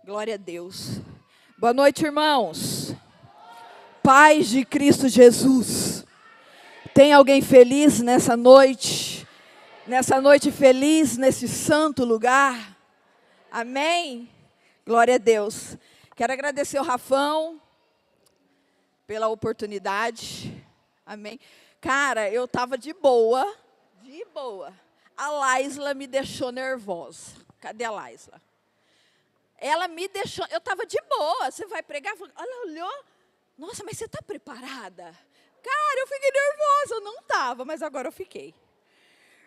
Glória a Deus. Boa noite, irmãos. Paz de Cristo Jesus. Tem alguém feliz nessa noite? Nessa noite feliz, nesse santo lugar? Amém? Glória a Deus. Quero agradecer ao Rafão pela oportunidade. Amém? Cara, eu estava de boa. A Laisla me deixou nervosa. Cadê a Laisla? Ela me deixou, eu estava de boa. Você vai pregar? Ela olhou. Nossa, mas você está preparada? Cara, eu fiquei nervosa. Eu não estava, mas agora eu fiquei.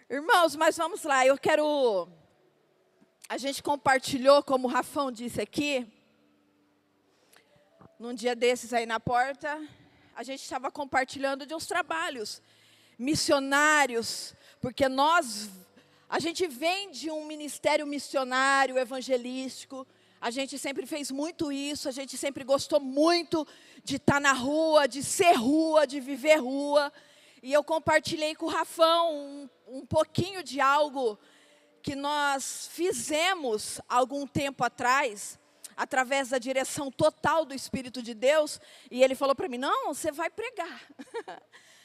Irmãos, mas vamos lá. A gente compartilhou, como o Rafão disse aqui, num dia desses aí na porta, a gente estava compartilhando de uns trabalhos missionários, porque a gente vem de um ministério missionário, evangelístico. A gente sempre fez muito isso, a gente sempre gostou muito de estar na rua, de ser rua, de viver rua. E eu compartilhei com o Rafão um pouquinho de algo que nós fizemos algum tempo atrás, através da direção total do Espírito de Deus. E ele falou para mim, não, você vai pregar.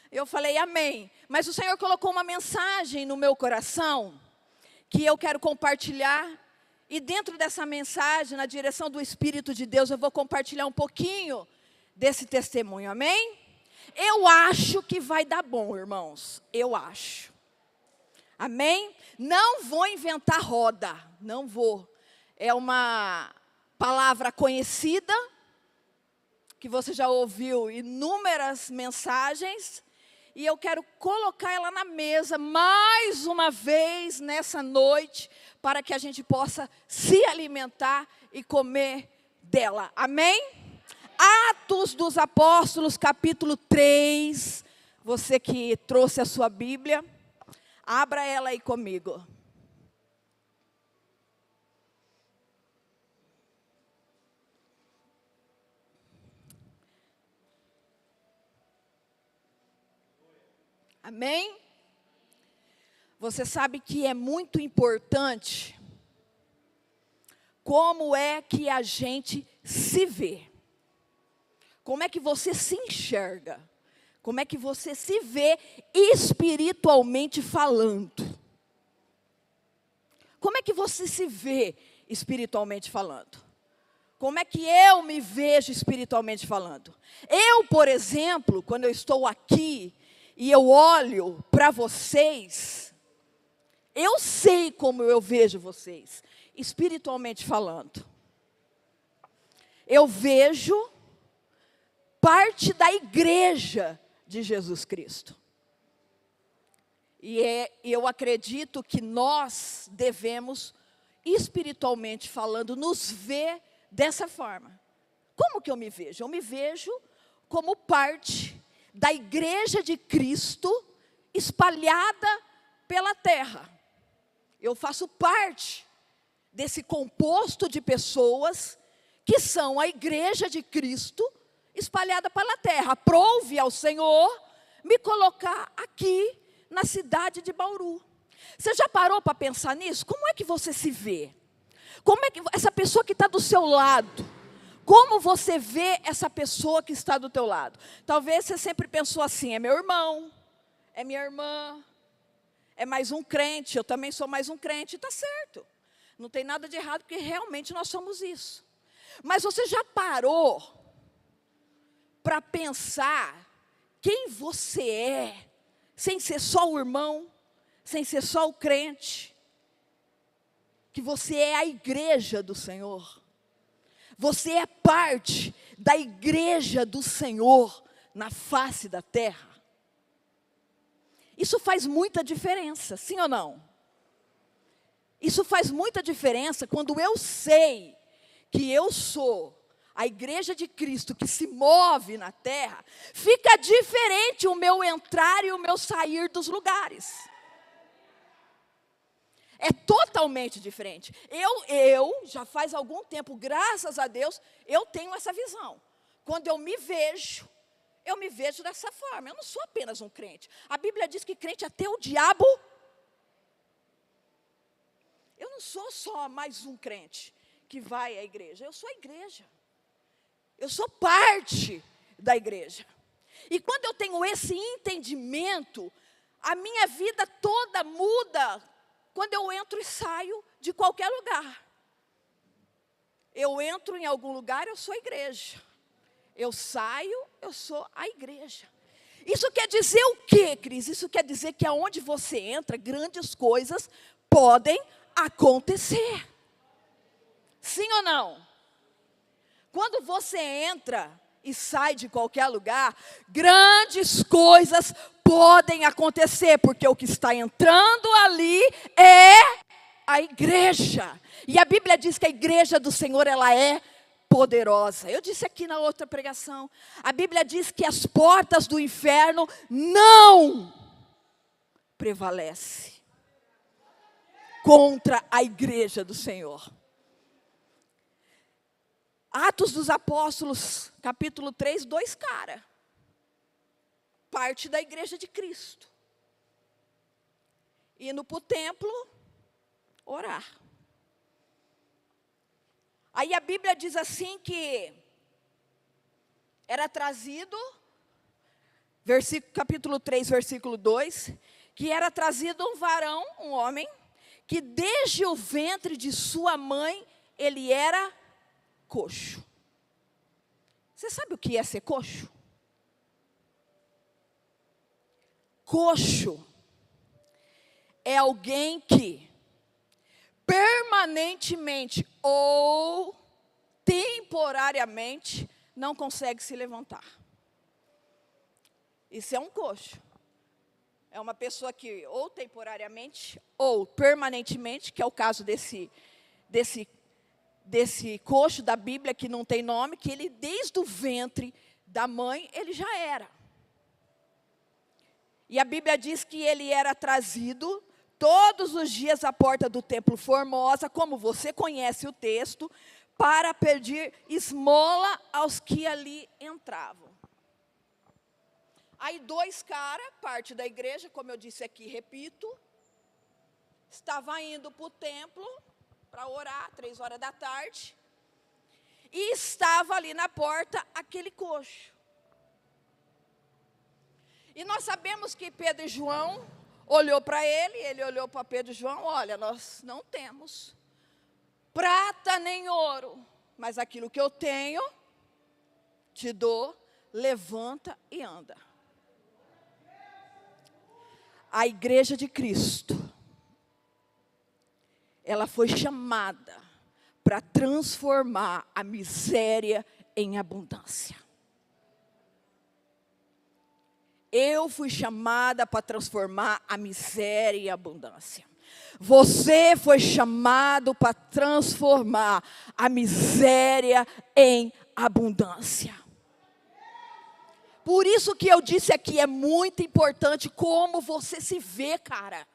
Eu falei, amém. Mas o Senhor colocou uma mensagem no meu coração, que eu quero compartilhar. E dentro dessa mensagem, na direção do Espírito de Deus, eu vou compartilhar um pouquinho desse testemunho, amém? Eu acho que vai dar bom, irmãos, eu acho. Amém? Não vou inventar roda, não vou. É uma palavra conhecida, que você já ouviu inúmeras mensagens, e eu quero colocar ela na mesa mais uma vez nessa noite, para que a gente possa se alimentar e comer dela. Amém? Atos dos Apóstolos, capítulo 3. Você que trouxe a sua Bíblia, abra ela aí comigo. Amém? Você sabe que é muito importante como é que a gente se vê. Como é que você se enxerga. Como é que você se vê espiritualmente falando. Como é que você se vê espiritualmente falando? Como é que eu me vejo espiritualmente falando? Eu, por exemplo, quando eu estou aqui e eu olho para vocês, eu sei como eu vejo vocês, espiritualmente falando. Eu vejo parte da igreja de Jesus Cristo. E eu acredito que nós devemos, espiritualmente falando, nos ver dessa forma. Como que eu me vejo? Eu me vejo como parte da igreja de Cristo espalhada pela terra. Eu faço parte desse composto de pessoas que são a igreja de Cristo espalhada pela terra. Aprove ao Senhor me colocar aqui na cidade de Bauru. Você já parou para pensar nisso? Como é que você se vê? Como é que essa pessoa que está do seu lado, como você vê essa pessoa que está do teu lado? Talvez você sempre pensou assim, é meu irmão, é minha irmã, é mais um crente, eu também sou mais um crente, está certo. Não tem nada de errado, porque realmente nós somos isso. Mas você já parou para pensar quem você é, sem ser só o irmão, sem ser só o crente? Que você é a igreja do Senhor. Você é parte da igreja do Senhor na face da terra. Isso faz muita diferença, sim ou não? Isso faz muita diferença quando eu sei que eu sou a igreja de Cristo que se move na terra. Fica diferente o meu entrar e o meu sair dos lugares. É totalmente diferente. Eu já faz algum tempo, graças a Deus, eu tenho essa visão. Quando eu me vejo dessa forma. Eu não sou apenas um crente. A Bíblia diz que crente até o diabo. Eu não sou só mais um crente que vai à igreja. Eu sou a igreja. Eu sou parte da igreja. E quando eu tenho esse entendimento, a minha vida toda muda quando eu entro e saio de qualquer lugar. Eu entro em algum lugar, eu sou a igreja. Eu saio, eu sou a igreja. Isso quer dizer o quê, Cris? Isso quer dizer que aonde você entra, grandes coisas podem acontecer. Sim ou não? Quando você entra e sai de qualquer lugar, grandes coisas podem acontecer, porque o que está entrando ali é a igreja. E a Bíblia diz que a igreja do Senhor, ela é poderosa. Eu disse aqui na outra pregação, a Bíblia diz que as portas do inferno não prevalecem contra a igreja do Senhor. Atos dos Apóstolos, capítulo 3, 2 caras. Parte da igreja de Cristo. Indo para o templo, orar. Aí a Bíblia diz assim que era trazido, capítulo 3, versículo 2, que era trazido um varão, um homem, que desde o ventre de sua mãe, ele era coxo. Você sabe o que é ser coxo? Coxo é alguém que permanentemente ou temporariamente não consegue se levantar. Isso é um coxo. É uma pessoa que ou temporariamente ou permanentemente, que é o caso desse coxo da Bíblia que não tem nome, que ele desde o ventre da mãe, ele já era. E a Bíblia diz que ele era trazido todos os dias à porta do templo Formosa, como você conhece o texto, para pedir esmola aos que ali entravam. Aí 2 caras, parte da igreja, como eu disse aqui, repito, estava indo para o templo para orar, 3 horas da tarde, e estava ali na porta aquele coxo. E nós sabemos que Pedro e João olhou para ele olhou para Pedro e João, olha, nós não temos prata nem ouro, mas aquilo que eu tenho, te dou, levanta e anda. A igreja de Cristo, ela foi chamada para transformar a miséria em abundância. Eu fui chamada para transformar a miséria em abundância. Você foi chamado para transformar a miséria em abundância. Por isso que eu disse aqui, é muito importante como você se vê, cara.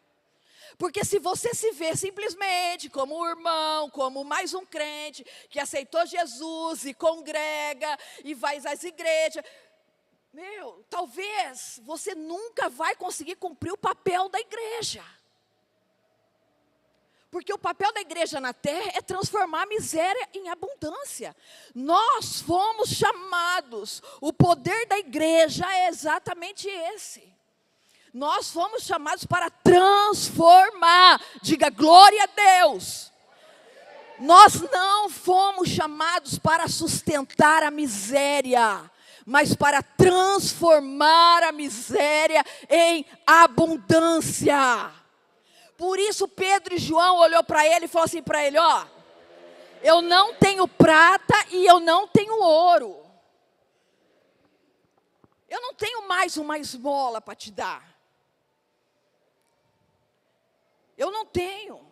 Porque se você se vê simplesmente como um irmão, como mais um crente, que aceitou Jesus e congrega e vai às igrejas, talvez você nunca vai conseguir cumprir o papel da igreja. Porque o papel da igreja na terra é transformar a miséria em abundância. Nós fomos chamados, o poder da igreja é exatamente esse. Nós fomos chamados para transformar, diga glória a Deus. Nós não fomos chamados para sustentar a miséria, mas para transformar a miséria em abundância. Por isso Pedro e João olhou para ele e falou assim para ele, ó, eu não tenho prata e eu não tenho ouro. Eu não tenho mais uma esmola para te dar. Eu não tenho.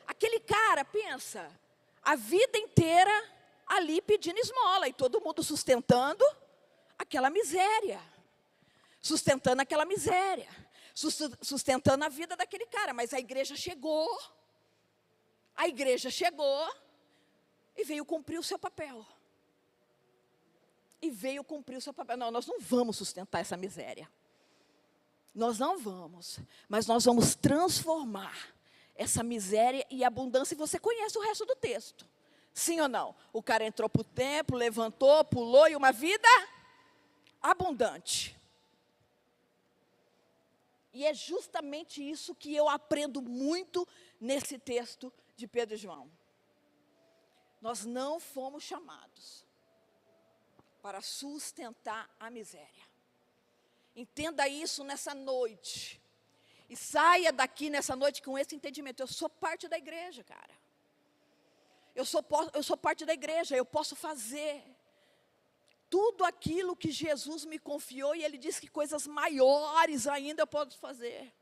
Aquele cara, pensa, a vida inteira ali pedindo esmola e todo mundo sustentando aquela miséria. Sustentando aquela miséria. Sustentando a vida daquele cara. Mas a igreja chegou e veio cumprir o seu papel. Não, nós não vamos sustentar essa miséria. Nós não vamos, mas nós vamos transformar essa miséria e abundância, e você conhece o resto do texto. Sim ou não? O cara entrou para o templo, levantou, pulou, e uma vida abundante. E é justamente isso que eu aprendo muito nesse texto de Pedro e João. Nós não fomos chamados para sustentar a miséria. Entenda isso nessa noite. E saia daqui nessa noite com esse entendimento. Eu sou parte da igreja, cara. Eu sou parte da igreja, eu posso fazer tudo aquilo que Jesus me confiou, e Ele disse que coisas maiores ainda eu posso fazer.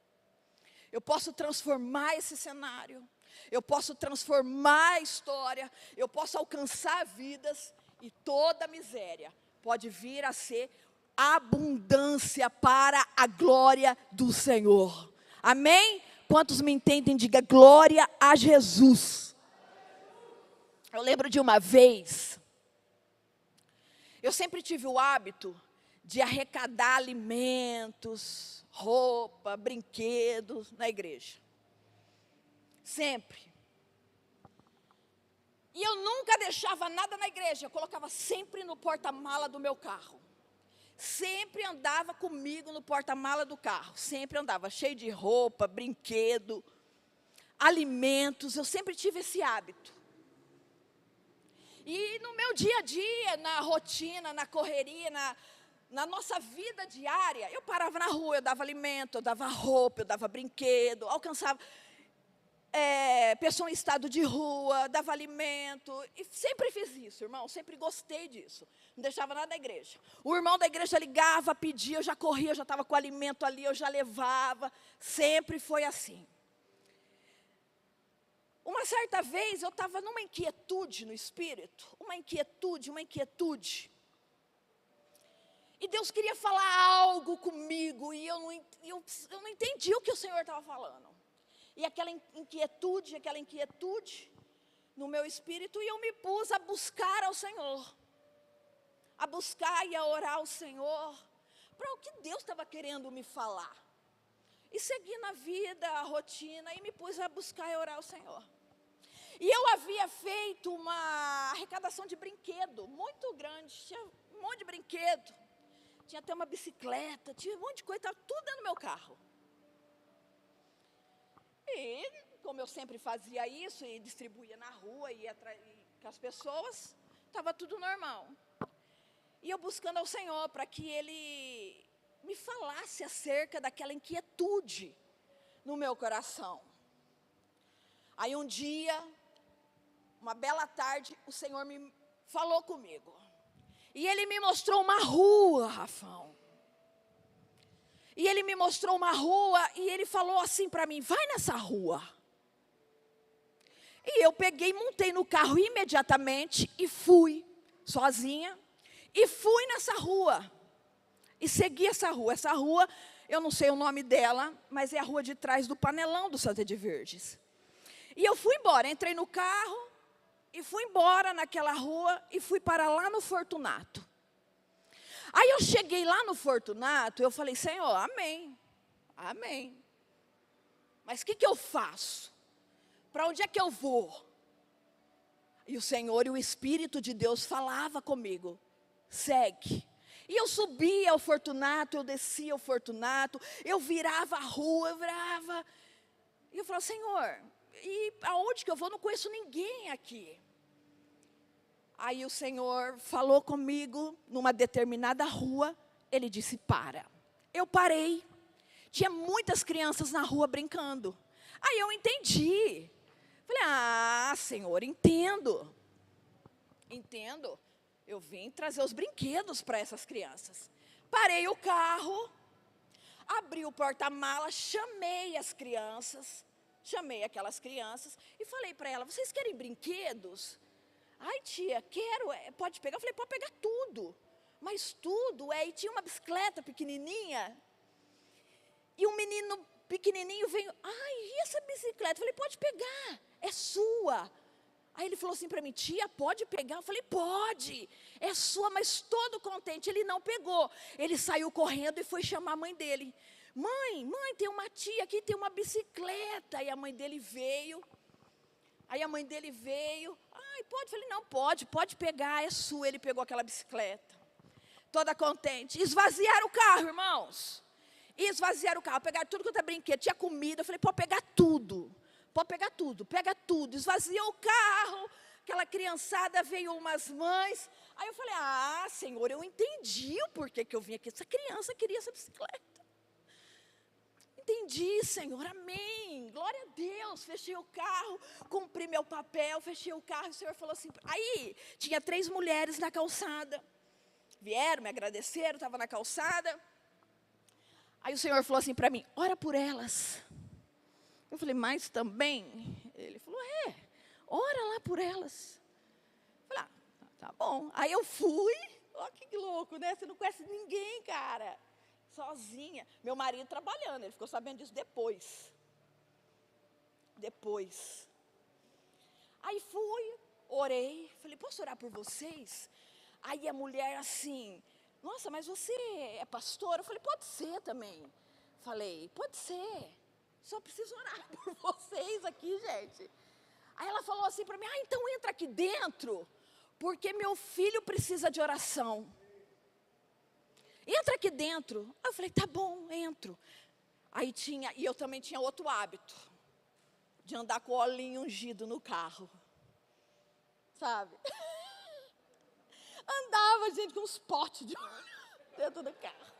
Eu posso transformar esse cenário, eu posso transformar a história, eu posso alcançar vidas, e toda miséria pode vir a ser abundância para a glória do Senhor. Amém? Quantos me entendem, diga glória a Jesus. Eu lembro de uma vez, eu sempre tive o hábito de arrecadar alimentos, roupa, brinquedos na igreja. Sempre. E eu nunca deixava nada na igreja, eu colocava sempre no porta-mala do meu carro. Sempre andava comigo no porta-mala do carro, sempre andava cheio de roupa, brinquedo, alimentos, eu sempre tive esse hábito. E no meu dia a dia, na rotina, na correria, na nossa vida diária, eu parava na rua, eu dava alimento, eu dava roupa, eu dava brinquedo, alcançava pessoa em estado de rua, dava alimento, e sempre fiz isso, irmão, sempre gostei disso, não deixava nada da igreja. O irmão da igreja ligava, pedia, eu já corria, eu já estava com o alimento ali, eu já levava, sempre foi assim. Uma certa vez eu estava numa inquietude no espírito, uma inquietude. E Deus queria falar algo comigo, e eu não entendi o que o Senhor estava falando. E aquela inquietude no meu espírito, e eu me pus a buscar ao Senhor. A buscar e a orar ao Senhor, para o que Deus estava querendo me falar. E segui na vida, a rotina, e me pus a buscar e orar ao Senhor. E eu havia feito uma arrecadação de brinquedo, muito grande, tinha um monte de brinquedo, tinha até uma bicicleta, tinha um monte de coisa, estava tudo dentro do meu carro. E, como eu sempre fazia isso, e distribuía na rua, e com as pessoas, estava tudo normal. E eu buscando ao Senhor, para que Ele me falasse acerca daquela inquietude no meu coração. Aí um dia, uma bela tarde, o Senhor me falou comigo. E Ele me mostrou uma rua, Rafão. E Ele me mostrou uma rua, e Ele falou assim para mim, vai nessa rua. E eu peguei, montei no carro imediatamente, e fui, sozinha, e fui nessa rua. E segui essa rua. Essa rua, eu não sei o nome dela, mas é a rua de trás do Panelão do Santa de Verdes. E eu fui embora, entrei no carro, e fui embora naquela rua, e fui para lá no Fortunato. Aí eu cheguei lá no Fortunato, eu falei, Senhor, amém, amém. Mas o que eu faço? Para onde é que eu vou? E o Senhor e o Espírito de Deus falava comigo, segue. E eu subia ao Fortunato, eu descia ao Fortunato, eu virava a rua, E eu falava, Senhor, e aonde que eu vou? Não conheço ninguém aqui. Aí o Senhor falou comigo, numa determinada rua, Ele disse, para. Eu parei, tinha muitas crianças na rua brincando. Aí eu entendi. Falei, Senhor, entendo. Eu vim trazer os brinquedos para essas crianças. Parei o carro, abri o porta-mala, chamei aquelas crianças e falei para elas, vocês querem brinquedos? Ai, tia, quero, pode pegar? Eu falei, pode pegar tudo, mas tudo, e tinha uma bicicleta pequenininha, e um menino pequenininho veio, e essa bicicleta? Eu falei, pode pegar, é sua. Aí ele falou assim para mim, tia, pode pegar? Eu falei, pode, é sua, mas todo contente. Ele não pegou, ele saiu correndo e foi chamar a mãe dele. Mãe, tem uma tia aqui, tem uma bicicleta. Aí a mãe dele veio. Ai, pode? Falei, não, pode pegar, é sua. Ele pegou aquela bicicleta. Toda contente. Esvaziaram o carro, irmãos. Esvaziaram o carro, pegaram tudo quanto é brinquedo. Tinha comida, eu falei, pode pegar tudo. Pega tudo. Esvaziou o carro. Aquela criançada, veio umas mães. Aí eu falei, Senhor, eu entendi o porquê que eu vim aqui. Essa criança queria essa bicicleta. Entendi, Senhor, amém, glória a Deus. Fechei o carro, cumpri meu papel, fechei o carro. O Senhor falou assim, aí tinha 3 mulheres na calçada. Vieram, me agradeceram, estava na calçada. Aí o Senhor falou assim para mim, ora por elas. Eu falei, mas também? Ele falou, ora lá por elas. Eu falei, tá bom. Aí eu fui, ó que louco, né? Você não conhece ninguém, cara. Sozinha. Meu marido trabalhando, ele ficou sabendo disso depois. Aí fui, orei, falei, posso orar por vocês? Aí a mulher assim, nossa, mas você é pastora? Eu falei, pode ser também. Falei, pode ser, só preciso orar por vocês aqui, gente. Aí ela falou assim para mim, então entra aqui dentro, porque meu filho precisa de oração. Entra aqui dentro. Aí eu falei, tá bom, entro. Aí e eu também tinha outro hábito, de andar com o olhinho ungido no carro. Sabe? Andava, gente, com uns potes de óleo dentro do carro.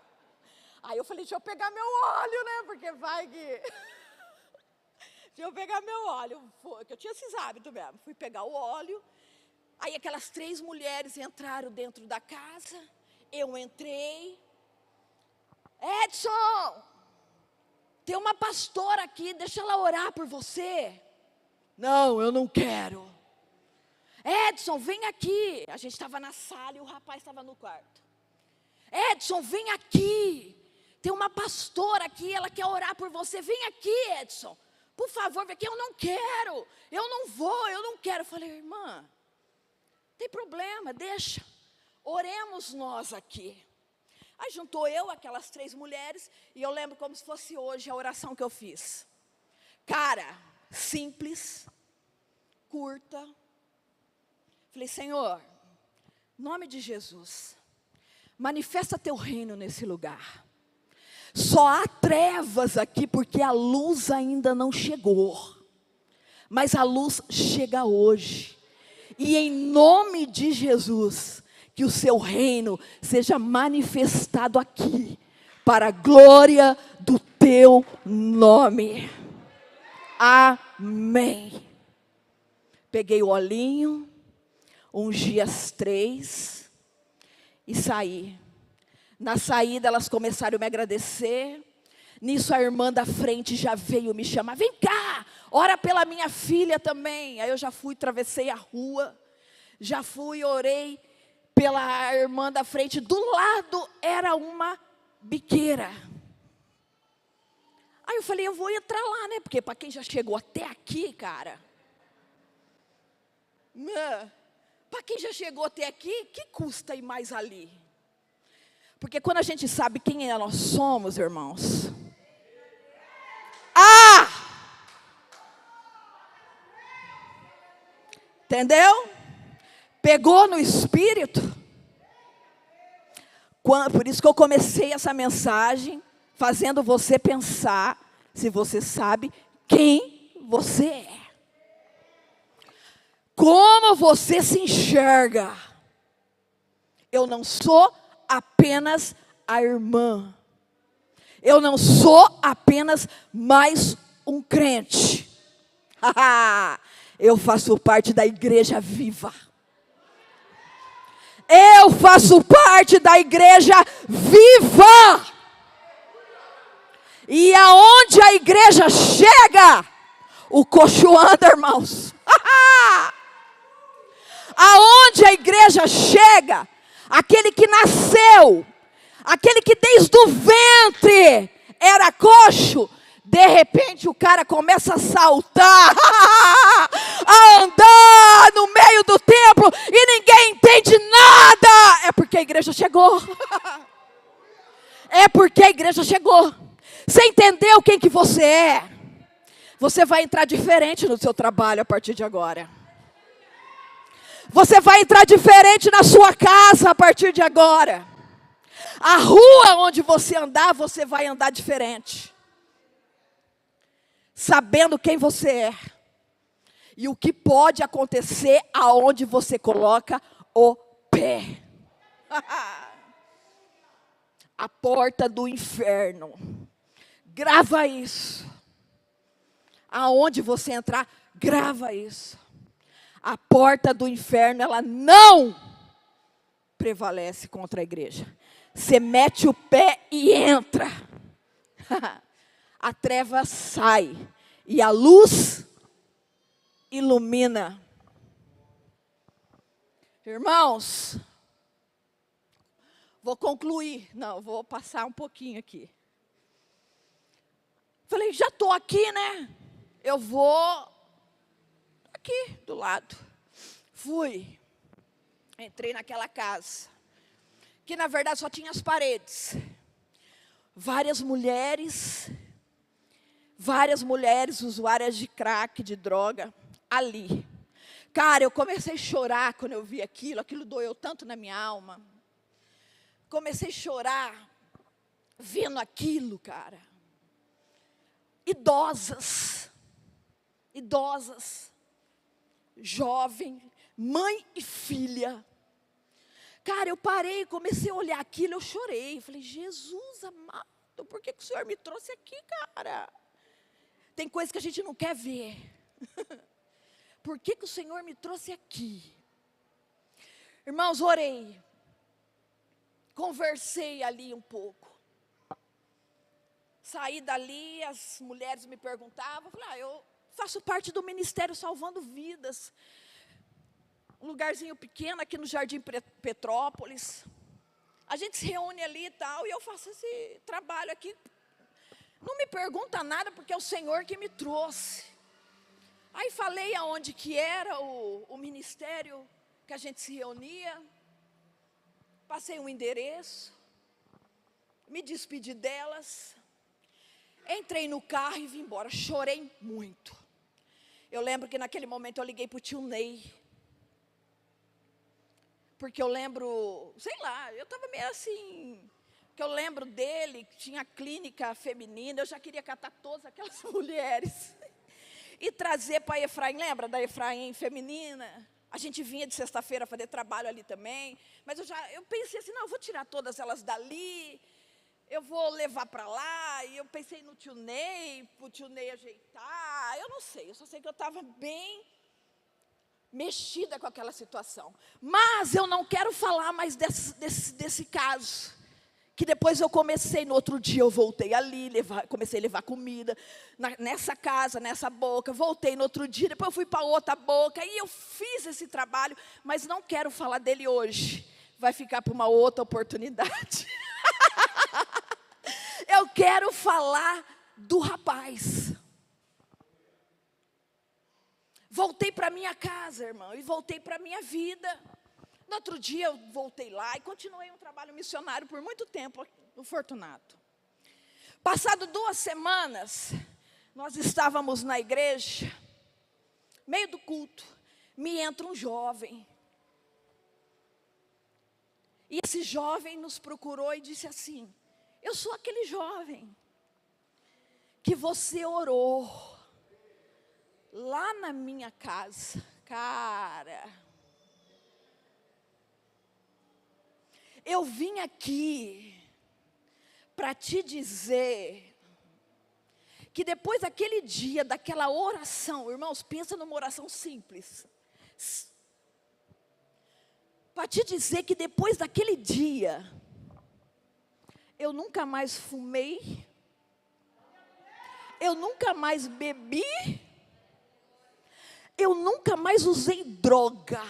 Aí eu falei, deixa eu pegar meu óleo, né? Porque vai que... Deixa eu pegar meu óleo. Foi, que eu tinha esses hábitos mesmo. Fui pegar o óleo. Aí aquelas 3 mulheres entraram dentro da casa. Eu entrei. Edson, tem uma pastora aqui, deixa ela orar por você. Não, eu não quero. Edson, vem aqui. A gente estava na sala e o rapaz estava no quarto. Edson, vem aqui. Tem uma pastora aqui, ela quer orar por você. Vem aqui, Edson. Por favor, vem aqui. Eu não quero. Eu não vou, eu não quero. Eu falei, irmã, tem problema, deixa. Oremos nós aqui. Aí juntou eu, aquelas 3 mulheres, e eu lembro como se fosse hoje a oração que eu fiz. Cara, simples, curta. Falei, Senhor, em nome de Jesus, manifesta teu reino nesse lugar. Só há trevas aqui porque a luz ainda não chegou. Mas a luz chega hoje. E em nome de Jesus, que o seu reino seja manifestado aqui, para a glória do teu nome. Amém. Peguei o olhinho, ungi as 3 e saí. Na saída elas começaram a me agradecer. Nisso a irmã da frente já veio me chamar. Vem cá, ora pela minha filha também. Aí eu já fui, atravessei a rua. Já fui, orei pela irmã da frente. Do lado era uma biqueira. Aí eu falei, eu vou entrar lá, né? Porque para quem já chegou até aqui, cara. Para quem já chegou até aqui, que custa ir mais ali? Porque quando a gente sabe quem nós somos, irmãos. Entendeu? Pegou no espírito. Por isso que eu comecei essa mensagem, fazendo você pensar se você sabe quem você é. Como você se enxerga. Eu não sou apenas a irmã. Eu não sou apenas mais um crente. Eu faço parte da igreja viva. Eu faço parte da igreja viva. E aonde a igreja chega, o coxo anda, irmãos. Aonde a igreja chega, aquele que nasceu, aquele que desde o ventre era coxo, de repente o cara começa a saltar, a andar no meio do templo e ninguém entende nada. É porque a igreja chegou. É porque a igreja chegou. Você entendeu quem que você é? Você vai entrar diferente no seu trabalho a partir de agora. Você vai entrar diferente na sua casa a partir de agora. A rua onde você andar, você vai andar diferente. Sabendo quem você é. E o que pode acontecer aonde você coloca o pé. A porta do inferno. Grava isso. Aonde você entrar, grava isso. A porta do inferno, ela não prevalece contra a igreja. Você mete o pé e entra. A treva sai. E a luz ilumina. Irmãos, vou concluir. Não, vou passar um pouquinho aqui. Falei, já estou aqui, né? Eu vou aqui do lado. Fui. Entrei naquela casa. Que na verdade só tinha as paredes. Várias mulheres usuárias de crack, de droga, ali. Cara, eu comecei a chorar quando eu vi aquilo doeu tanto na minha alma. Comecei a chorar, vendo aquilo, cara. Idosas, jovem, mãe e filha. Cara, eu parei, comecei a olhar aquilo, eu chorei. Falei, Jesus amado, por que o Senhor me trouxe aqui, cara? Tem coisa que a gente não quer ver. Por que o Senhor me trouxe aqui? Irmãos, orei. Conversei ali um pouco. Saí dali, as mulheres me perguntavam. Falei, eu faço parte do Ministério Salvando Vidas. Um lugarzinho pequeno aqui no Jardim Petrópolis. A gente se reúne ali e tal, e eu faço esse trabalho aqui. Não me pergunta nada, porque é o Senhor que me trouxe. Aí falei aonde que era o ministério que a gente se reunia. Passei um endereço. Me despedi delas. Entrei no carro e vim embora. Chorei muito. Eu lembro que naquele momento eu liguei para o tio Ney. Porque eu lembro, sei lá, eu estava meio assim, que eu lembro dele, que tinha clínica feminina, eu já queria catar todas aquelas mulheres e trazer para Efraim, lembra da Efraim feminina? A gente vinha de sexta-feira fazer trabalho ali também, mas eu pensei assim, não, eu vou tirar todas elas dali, eu vou levar para lá, e eu pensei no tio Ney, para o tio Ney ajeitar, eu não sei, eu só sei que eu estava bem mexida com aquela situação. Mas eu não quero falar mais desse caso. Que depois eu comecei, no outro dia eu voltei ali, comecei a levar comida, nessa casa, nessa boca, voltei no outro dia, depois eu fui para outra boca, e eu fiz esse trabalho, mas não quero falar dele hoje. Vai ficar para uma outra oportunidade. Eu quero falar do rapaz. Voltei para minha casa, irmão, e voltei para minha vida. No outro dia eu voltei lá e continuei um trabalho missionário por muito tempo no Fortunato. Passado 2 semanas, nós estávamos na igreja, meio do culto, me entra um jovem. E esse jovem nos procurou e disse assim, eu sou aquele jovem que você orou lá na minha casa. Cara, eu vim aqui para te dizer que depois daquele dia, daquela oração, irmãos, pensa numa oração simples. Para te dizer que depois daquele dia, eu nunca mais fumei, eu nunca mais bebi, eu nunca mais usei droga.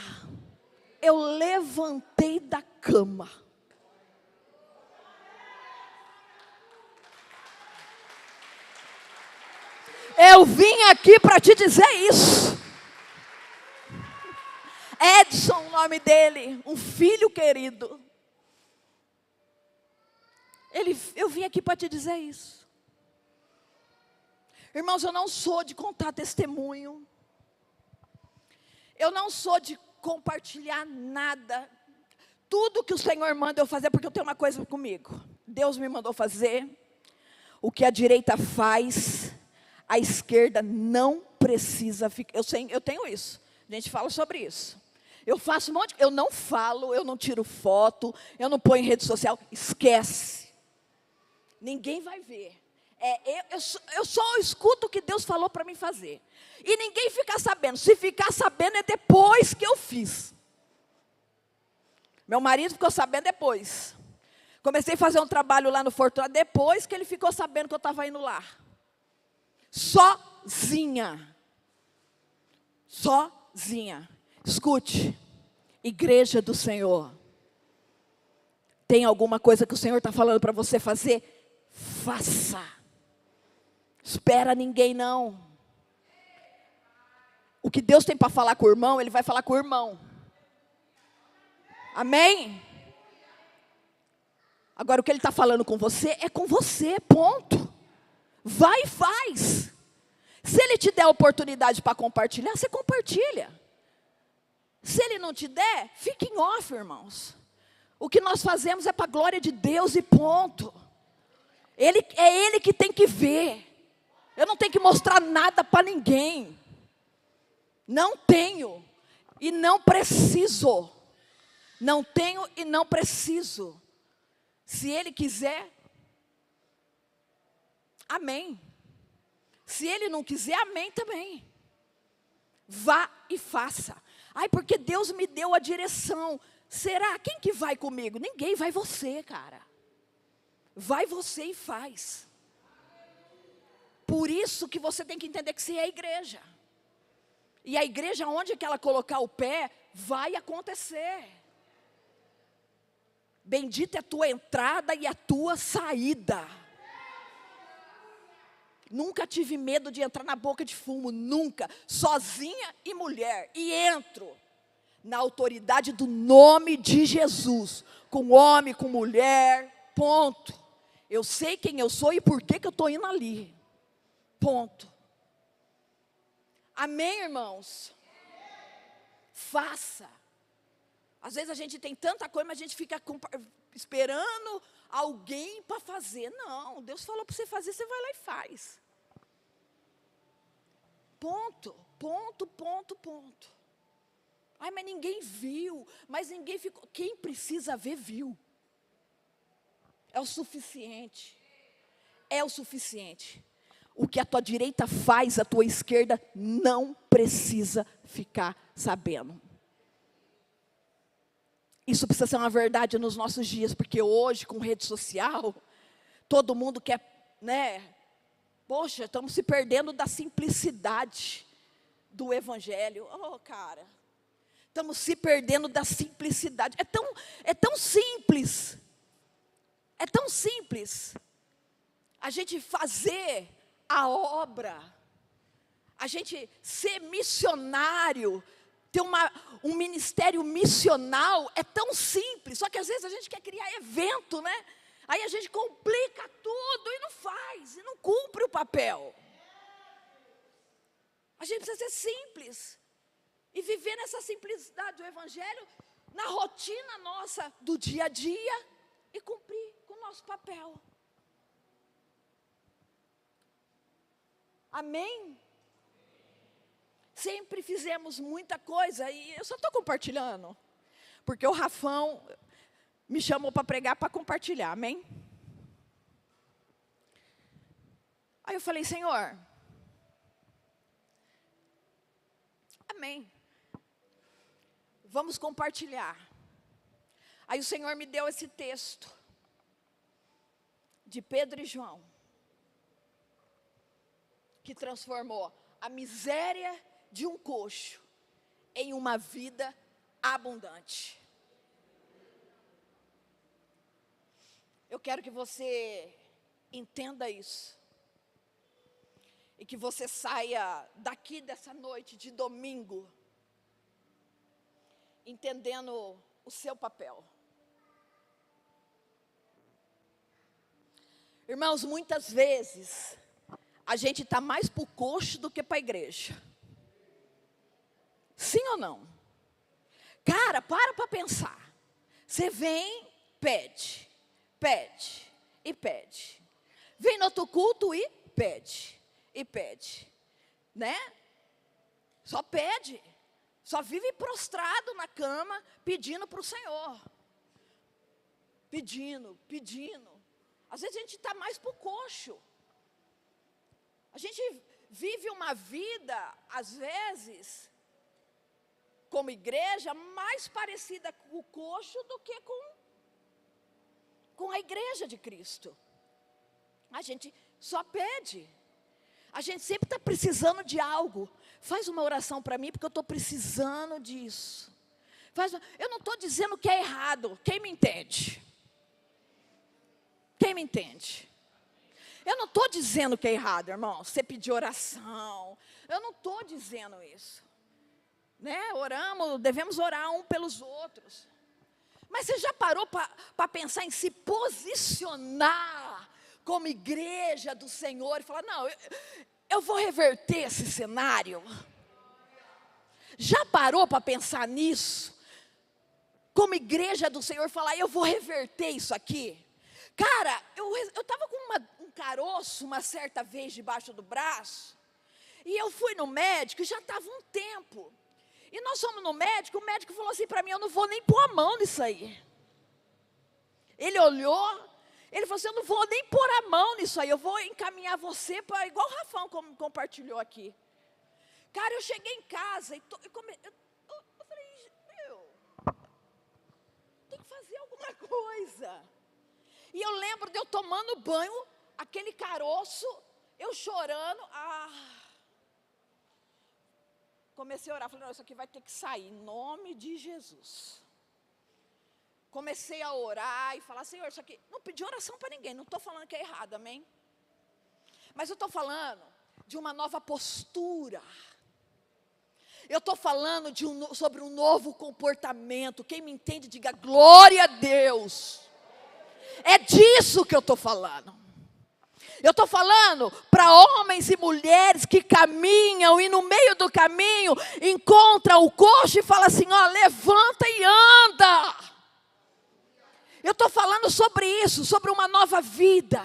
Eu levantei da cama. Eu vim aqui para te dizer isso. Edson, o nome dele, um filho querido. Eu vim aqui para te dizer isso. Irmãos, eu não sou de contar testemunho. Eu não sou de compartilhar nada. Tudo que o Senhor manda eu fazer, porque eu tenho uma coisa comigo. Deus me mandou fazer. O que a direita faz, a esquerda não precisa ficar. Eu tenho isso. A gente fala sobre isso. Eu faço um monte. Eu não falo, eu não tiro foto, eu não ponho em rede social. Esquece. Ninguém vai ver. Eu só escuto o que Deus falou para mim fazer. E ninguém fica sabendo. Se ficar sabendo é depois que eu fiz. Meu marido ficou sabendo depois. Comecei a fazer um trabalho lá no Fortuna depois que ele ficou sabendo que eu estava indo lá. Sozinha. Sozinha. Escute. Igreja do Senhor. Tem alguma coisa que o Senhor está falando para você fazer? Faça. Espera ninguém não. O que Deus tem para falar com o irmão, Ele vai falar com o irmão. Amém? Agora o que Ele está falando com você, é com você, ponto. Vai e faz. Se Ele te der a oportunidade para compartilhar, você compartilha. Se Ele não te der, fique em off, irmãos. O que nós fazemos é para a glória de Deus e ponto. É Ele que tem que ver. Eu não tenho que mostrar nada para ninguém. Não tenho e não preciso. Não tenho e não preciso. Se Ele quiser, amém. Se Ele não quiser, amém também. Vá e faça. Ai, porque Deus me deu a direção. Será? Quem que vai comigo? Ninguém, vai você, cara. Vai você e faz. Por isso que você tem que entender que você é a igreja. E a igreja, onde que ela colocar o pé, vai acontecer. Bendita é a tua entrada e a tua saída. Nunca tive medo de entrar na boca de fumo, nunca. Sozinha e mulher. E entro na autoridade do nome de Jesus. Com homem, com mulher, ponto. Eu sei quem eu sou e por que eu estou indo ali. Ponto. Amém, irmãos? Faça. Às vezes a gente tem tanta coisa, mas a gente fica esperando alguém para fazer. Não, Deus falou para você fazer, você vai lá e faz. Ponto, ponto, ponto, ponto. Ai, mas ninguém viu, mas ninguém ficou. Quem precisa ver, viu. É o suficiente. É o suficiente. O que a tua direita faz, a tua esquerda não precisa ficar sabendo. Isso precisa ser uma verdade nos nossos dias, porque hoje, com rede social, todo mundo quer, né? Poxa, estamos se perdendo da simplicidade do Evangelho. Oh, cara, estamos se perdendo da simplicidade. É tão simples. É tão simples. A gente fazer a obra, a gente ser missionário, ter um ministério missional, é tão simples. Só que às vezes a gente quer criar evento, né? Aí a gente complica tudo e não faz, e não cumpre o papel. A gente precisa ser simples e viver nessa simplicidade do Evangelho, na rotina nossa do dia a dia, e cumprir com o nosso papel. Amém? Sempre fizemos muita coisa, e eu só estou compartilhando, porque o Rafão me chamou para pregar, para compartilhar, amém? Aí eu falei, Senhor, amém, vamos compartilhar. Aí o Senhor me deu esse texto, de Pedro e João, que transformou a miséria de um coxo em uma vida abundante. Eu quero que você entenda isso. E que você saia daqui dessa noite de domingo, entendendo o seu papel. Irmãos, muitas vezes, a gente está mais para o coxo do que para a igreja. Sim ou não? Cara, para pensar. Você vem, pede e pede. Vem no outro culto e pede, né? Só pede, só vive prostrado na cama, pedindo para o Senhor. Pedindo. Às vezes a gente está mais para o coxo. A gente vive uma vida, às vezes, como igreja, mais parecida com o coxo do que com a igreja de Cristo. A gente só pede. A gente sempre está precisando de algo. Faz uma oração para mim, porque eu estou precisando disso. Eu não estou dizendo que é errado. Quem me entende? Quem me entende? Eu não estou dizendo que é errado, irmão. Você pedir oração. Eu não estou dizendo isso. Né? Oramos, devemos orar um pelos outros. Mas você já parou para pensar em se posicionar como igreja do Senhor e falar, não, eu vou reverter esse cenário? Já parou para pensar nisso? Como igreja do Senhor, falar, eu vou reverter isso aqui? Cara, eu estava com um caroço uma certa vez debaixo do braço, e eu fui no médico e já estava um tempo. E nós fomos no médico, o médico falou assim para mim, eu não vou nem pôr a mão nisso aí. Ele olhou, ele falou assim, eu não vou nem pôr a mão nisso aí, eu vou encaminhar você para, igual o Rafão compartilhou aqui. Cara, eu cheguei em casa e eu falei, tem que fazer alguma coisa. E eu lembro de eu tomando banho, aquele caroço, eu chorando, comecei a orar, falei, não, isso aqui vai ter que sair, em nome de Jesus. Comecei a orar e falar, Senhor, isso aqui, não pedi oração para ninguém, não estou falando que é errado, amém? Mas eu estou falando de uma nova postura. Eu estou falando sobre um novo comportamento. Quem me entende, diga glória a Deus. É disso que eu estou falando. Eu estou falando para homens e mulheres que caminham e no meio do caminho encontram o coxo e falam assim, ó, levanta e anda. Eu estou falando sobre isso, sobre uma nova vida.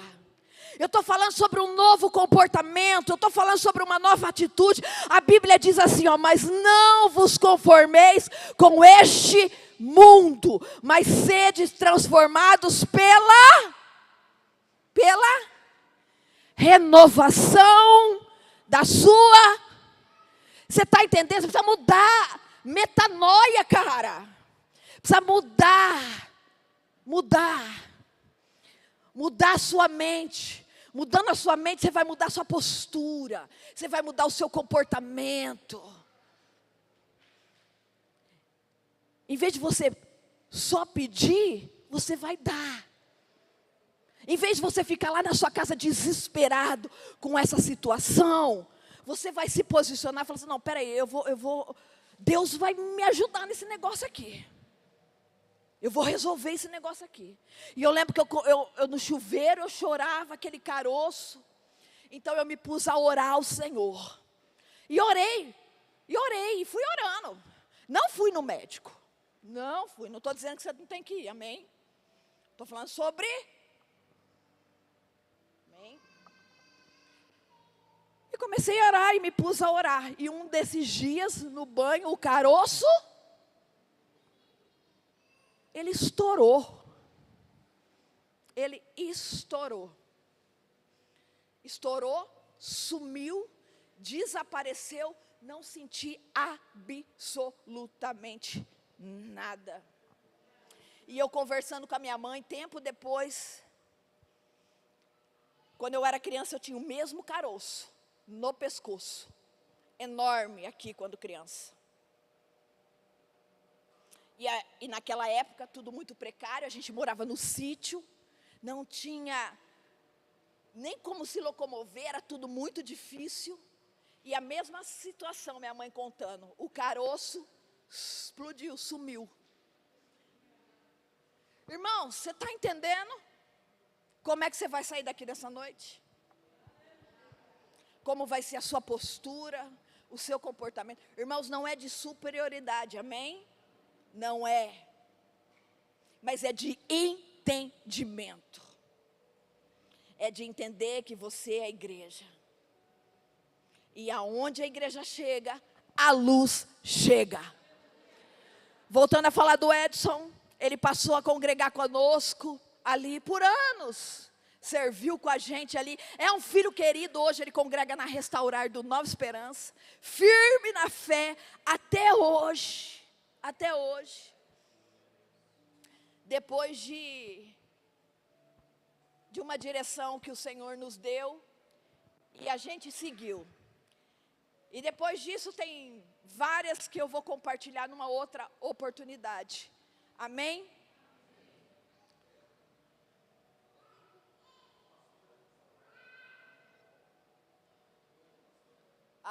Eu estou falando sobre um novo comportamento, eu estou falando sobre uma nova atitude. A Bíblia diz assim, ó, mas não vos conformeis com este mundo, mas sede transformados pela renovação da sua. Você está entendendo? Você precisa mudar, metanoia, cara. Precisa mudar a sua mente. Mudando a sua mente, você vai mudar a sua postura, você vai mudar o seu comportamento. Em vez de você só pedir, você vai dar. Em vez de você ficar lá na sua casa desesperado com essa situação, você vai se posicionar e falar assim, não, peraí, eu vou, Deus vai me ajudar nesse negócio aqui. Eu vou resolver esse negócio aqui. E eu lembro que eu no chuveiro eu chorava aquele caroço. Então eu me pus a orar ao Senhor. E orei, e fui orando. Não fui no médico. Não estou dizendo que você não tem que ir, amém? Estou falando sobre... Amém? E comecei a orar e me pus a orar. E um desses dias, no banho, o caroço... Ele estourou. Estourou, sumiu, desapareceu, não senti absolutamente nada. E eu conversando com a minha mãe, tempo depois, quando eu era criança, eu tinha o mesmo caroço no pescoço, enorme aqui quando criança. E naquela época, tudo muito precário, a gente morava no sítio, não tinha nem como se locomover, era tudo muito difícil. E a mesma situação, minha mãe contando, o caroço explodiu, sumiu. Irmão, você está entendendo como é que você vai sair daqui dessa noite? como vai ser a sua postura, o seu comportamento. Irmãos, não é de superioridade, amém? Não é. Mas é de entendimento. É de entender que você é a igreja. E aonde a igreja chega, a luz chega. Voltando a falar do Edson, ele passou a congregar conosco ali por anos. Serviu com a gente ali. É um filho querido, hoje ele congrega na Restaurar do Nova Esperança. Firme na fé, até hoje. Até hoje. Depois de uma direção que o Senhor nos deu, e a gente seguiu. E depois disso tem várias que eu vou compartilhar numa outra oportunidade. Amém?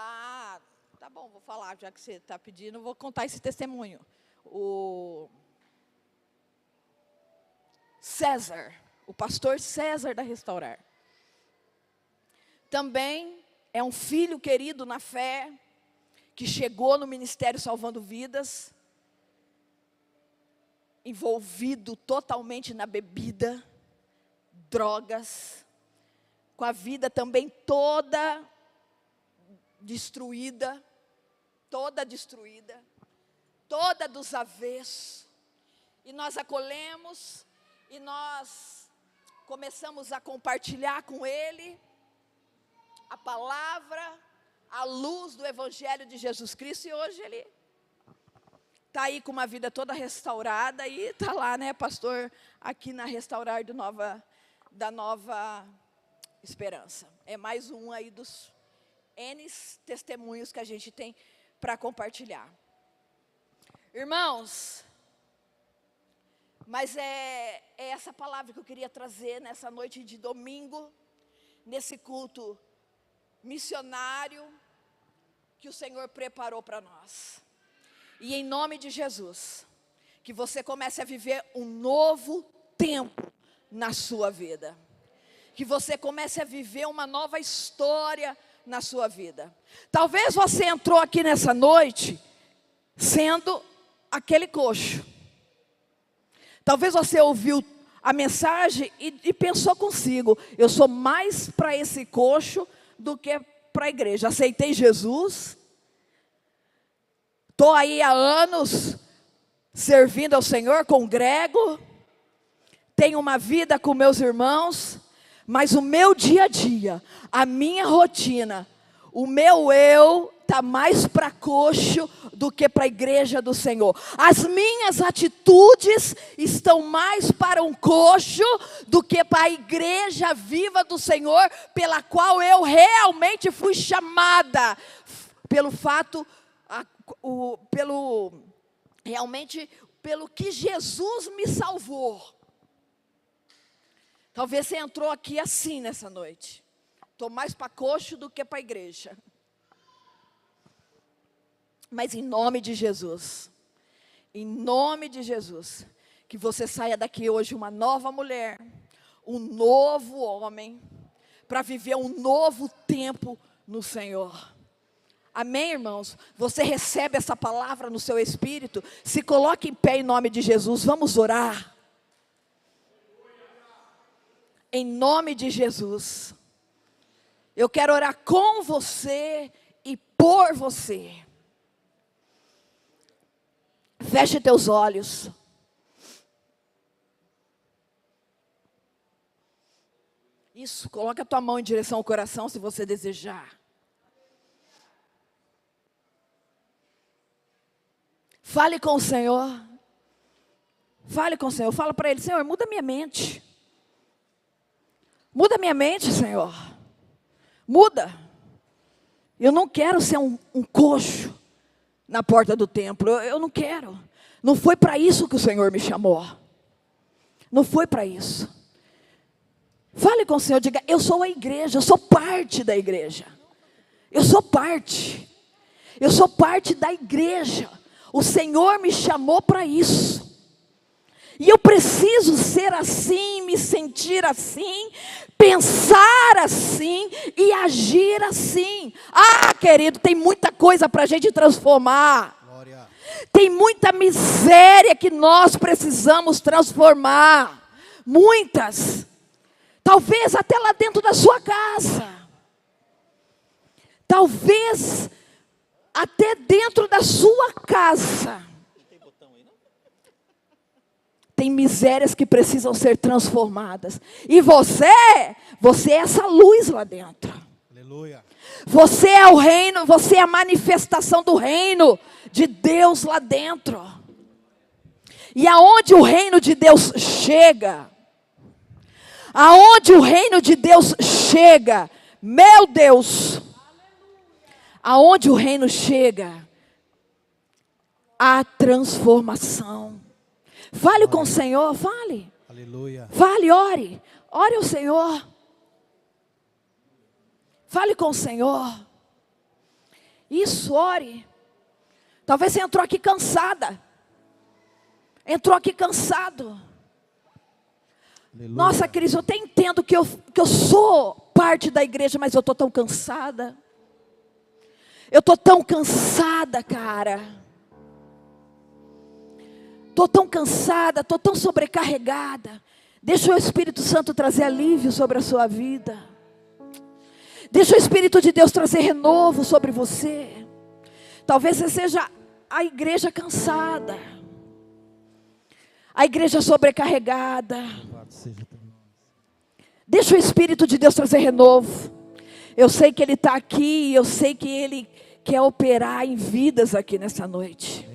Ah, tá bom, vou falar, já que você está pedindo, vou contar esse testemunho. O César, o pastor César da Restaurar, também é um filho querido na fé, que chegou no ministério salvando vidas, envolvido totalmente na bebida, drogas, com a vida também toda destruída, toda dos avessos. E nós acolhemos, e nós começamos a compartilhar com ele a palavra, a luz do Evangelho de Jesus Cristo, e hoje ele está aí com uma vida toda restaurada, e está lá, né, pastor, aqui na Restaurar da Nova Esperança. É mais um aí dos N testemunhos que a gente tem para compartilhar. Irmãos, mas é essa palavra que eu queria trazer nessa noite de domingo, nesse culto missionário que o Senhor preparou para nós. E em nome de Jesus, que você comece a viver um novo tempo na sua vida. Que você comece a viver uma nova história na sua vida. Talvez você entrou aqui nessa noite sendo aquele coxo. Talvez você ouviu a mensagem e pensou consigo: eu sou mais para esse coxo do que para a igreja. Aceitei Jesus, estou aí há anos servindo ao Senhor, congrego, tenho uma vida com meus irmãos, mas o meu dia a dia, a minha rotina, o meu eu está mais para coxo do que para a igreja do Senhor. As minhas atitudes estão mais para um coxo do que para a igreja viva do Senhor, pela qual eu realmente fui chamada, pelo fato, pelo que Jesus me salvou. Talvez você entrou aqui assim nessa noite. Estou mais para coxo do que para a igreja. Mas em nome de Jesus, que você saia daqui hoje uma nova mulher, um novo homem, para viver um novo tempo no Senhor. Amém, irmãos? Você recebe essa palavra no seu espírito? Se coloque em pé em nome de Jesus, vamos orar. Em nome de Jesus, eu quero orar com você e por você. Feche teus olhos. Isso, coloca a tua mão em direção ao coração se você desejar. Fale com o Senhor. Fale com o Senhor. Fala para Ele: Senhor, muda minha mente. Muda minha mente, Senhor. Muda. Eu não quero ser um coxo na porta do templo. Eu não quero. Não foi para isso que o Senhor me chamou. Não foi para isso. Fale com o Senhor, diga: eu sou a igreja, eu sou parte da igreja. Eu sou parte. Eu sou parte da igreja. O Senhor me chamou para isso. E eu preciso ser assim, me sentir assim, pensar assim e agir assim. Ah, querido, tem muita coisa para a gente transformar. Glória. Tem muita miséria que nós precisamos transformar. Muitas. Talvez até lá dentro da sua casa. Talvez até dentro da sua casa. Tem misérias que precisam ser transformadas. E você é essa luz lá dentro. Aleluia. Você é o reino, você é a manifestação do reino de Deus lá dentro. E aonde o reino de Deus chega, aonde o reino de Deus chega, meu Deus, aonde o reino chega, há transformação. Fale com o Senhor, fale. Aleluia. Fale, ore. Ore ao Senhor. Fale com o Senhor. Isso, ore. Talvez você entrou aqui cansada. Entrou aqui cansado. Aleluia. Nossa, Cris, eu até entendo que eu sou parte da igreja, mas eu estou tão cansada. Eu estou tão cansada, cara. Estou tão cansada, estou tão sobrecarregada. Deixa o Espírito Santo trazer alívio sobre a sua vida. Deixa o Espírito de Deus trazer renovo sobre você. Talvez você seja a igreja cansada, a igreja sobrecarregada. Deixa o Espírito de Deus trazer renovo. Eu sei que Ele está aqui, eu sei que Ele quer operar em vidas aqui nessa noite.